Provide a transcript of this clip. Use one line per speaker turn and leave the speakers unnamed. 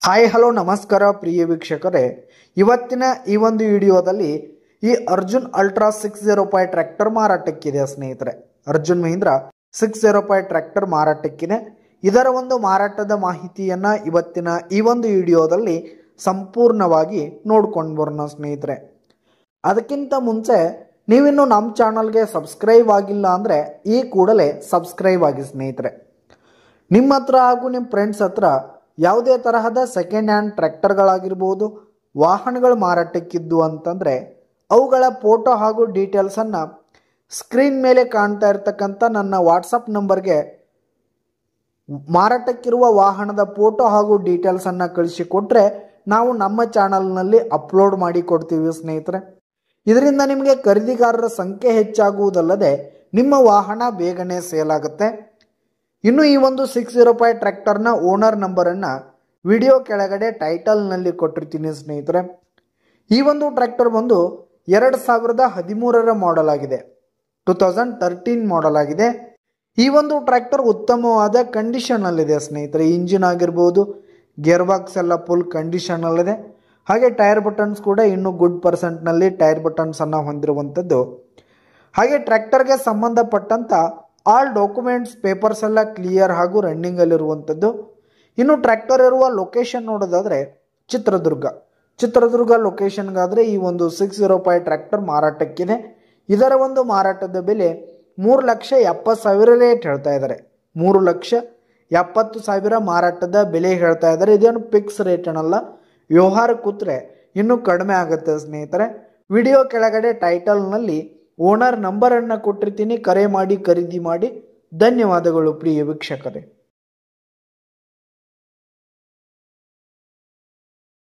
Hi hello ನಮಸ್ಕಾರ ಪ್ರಿಯ ವೀಕ್ಷಕರೇ, ಇವತ್ತಿನ ಈ ಒಂದು ವಿಡಿಯೋದಲ್ಲಿ ಈ ಅರ್ಜುನ್ ಅಲ್ಟ್ರಾ 605 ಟ್ರ್ಯಾಕ್ಟರ್ ಮಾರಾಟಕ್ಕಿದೆ ಸ್ನೇಹಿತರೆ. ಅರ್ಜುನ್ ಮಹೀಂದ್ರ 605 ಟ್ರ್ಯಾಕ್ಟರ್ ಮಾರಾಟಕ್ಕಿದೆ. ಇದರ ಒಂದು ಮಾರಾಟದ ಮಾಹಿತಿಯನ್ನ ಇವತ್ತಿನ ಈ ಒಂದು ವಿಡಿಯೋದಲ್ಲಿ ಸಂಪೂರ್ಣವಾಗಿ ನೋಡ್ಕೊಂಡು ಬರೋಣ ಸ್ನೇಹಿತರೆ. ಅದಕ್ಕಿಂತ ಮುಂಚೆ ನೀವಿನ್ನು ನಮ್ಮ ಚಾನಲ್ಗೆ ಸಬ್ಸ್ಕ್ರೈಬ್ ಆಗಿಲ್ಲ ಅಂದರೆ ಈ ಕೂಡಲೇ ಸಬ್ಸ್ಕ್ರೈಬ್ ಆಗಿ ಸ್ನೇಹಿತರೆ. ನಿಮ್ಮ ಹತ್ರ ಹಾಗೂ ನಿಮ್ಮ ಫ್ರೆಂಡ್ಸ್ ಹತ್ರ ಯಾವುದೇ ತರಹದ ಸೆಕೆಂಡ್ ಹ್ಯಾಂಡ್ ಟ್ರ್ಯಾಕ್ಟರ್ಗಳಾಗಿರ್ಬೋದು, ವಾಹನಗಳು ಮಾರಾಟಕ್ಕಿದ್ದು ಅಂತಂದರೆ ಅವುಗಳ ಫೋಟೋ ಹಾಗೂ ಡೀಟೇಲ್ಸನ್ನು ಸ್ಕ್ರೀನ್ ಮೇಲೆ ಕಾಣ್ತಾ ಇರ್ತಕ್ಕಂಥ ನನ್ನ ವಾಟ್ಸಪ್ ನಂಬರ್ಗೆ ಮಾರಾಟಕ್ಕಿರುವ ವಾಹನದ ಫೋಟೋ ಹಾಗೂ ಡೀಟೇಲ್ಸನ್ನು ಕಳಿಸಿಕೊಟ್ರೆ ನಾವು ನಮ್ಮ ಚಾನಲ್ನಲ್ಲಿ ಅಪ್ಲೋಡ್ ಮಾಡಿ ಕೊಡ್ತೀವಿ ಸ್ನೇಹಿತರೆ. ಇದರಿಂದ ನಿಮಗೆ ಖರೀದಿಗಾರರ ಸಂಖ್ಯೆ ಹೆಚ್ಚಾಗುವುದಲ್ಲದೆ ನಿಮ್ಮ ವಾಹನ ಬೇಗನೆ ಸೇಲ್ ಆಗುತ್ತೆ. ಇನ್ನು ಈ ಒಂದು 605 ಟ್ರ್ಯಾಕ್ಟರ್ನ ಓನರ್ ನಂಬರನ್ನು ವಿಡಿಯೋ ಕೆಳಗಡೆ ಟೈಟಲ್ನಲ್ಲಿ ಕೊಟ್ಟಿರ್ತೀನಿ ಸ್ನೇಹಿತರೆ. ಈ ಒಂದು ಟ್ರ್ಯಾಕ್ಟರ್ ಬಂದು 2013ರ ಮಾಡೆಲ್ ಆಗಿದೆ, 2013 ಮಾಡೆಲ್ ಆಗಿದೆ. ಈ ಒಂದು ಟ್ರ್ಯಾಕ್ಟರ್ ಉತ್ತಮವಾದ ಕಂಡೀಷನಲ್ಲಿದೆ ಸ್ನೇಹಿತರೆ. ಇಂಜಿನ್ ಆಗಿರ್ಬೋದು, ಗೇರ್ ಬಾಕ್ಸ್ ಎಲ್ಲ ಫುಲ್ ಕಂಡೀಷನಲ್ಲಿದೆ. ಹಾಗೆ ಟೈರ್ ಬಟನ್ಸ್ ಕೂಡ ಇನ್ನೂ ಗುಡ್ ಪರ್ಸೆಂಟ್ನಲ್ಲಿ ಟೈರ್ ಬಟನ್ಸನ್ನು ಹೊಂದಿರುವಂಥದ್ದು. ಹಾಗೆ ಟ್ರ್ಯಾಕ್ಟರ್ಗೆ ಸಂಬಂಧಪಟ್ಟಂಥ ಆಲ್ ಡಾಕ್ಯುಮೆಂಟ್ಸ್ ಪೇಪರ್ಸ್ ಎಲ್ಲ ಕ್ಲಿಯರ್ ಹಾಗೂ ರನ್ನಿಂಗಲ್ಲಿರುವಂಥದ್ದು. ಇನ್ನು ಟ್ರ್ಯಾಕ್ಟರ್ ಇರುವ ಲೊಕೇಶನ್ ನೋಡೋದಾದರೆ ಚಿತ್ರದುರ್ಗ ಲೊಕೇಶನ್ಗಾದರೆ ಈ ಒಂದು 605 ಟ್ರ್ಯಾಕ್ಟರ್ ಮಾರಾಟಕ್ಕಿದೆ. ಇದರ ಒಂದು ಮಾರಾಟದ ಬೆಲೆ 3,70,000 ರೇಟ್ ಹೇಳ್ತಾ ಇದ್ದಾರೆ. 3,70,000 ಮಾರಾಟದ ಬೆಲೆ ಹೇಳ್ತಾ ಇದ್ದಾರೆ. ಇದೇನು ಫಿಕ್ಸ್ ರೇಟ್ ಏನಲ್ಲ, ವ್ಯವಹಾರ ಕೂತ್ರೆ ಇನ್ನೂ ಕಡಿಮೆ ಆಗುತ್ತೆ ಸ್ನೇಹಿತರೆ. ವಿಡಿಯೋ ಕೆಳಗಡೆ ಟೈಟಲ್ನಲ್ಲಿ ಓನರ್ ನಂಬರನ್ನು ಕೊಟ್ಟಿರ್ತೀನಿ, ಕರೆ ಮಾಡಿ ಖರೀದಿ ಮಾಡಿ. ಧನ್ಯವಾದಗಳು ಪ್ರಿಯ ವೀಕ್ಷಕರೇ.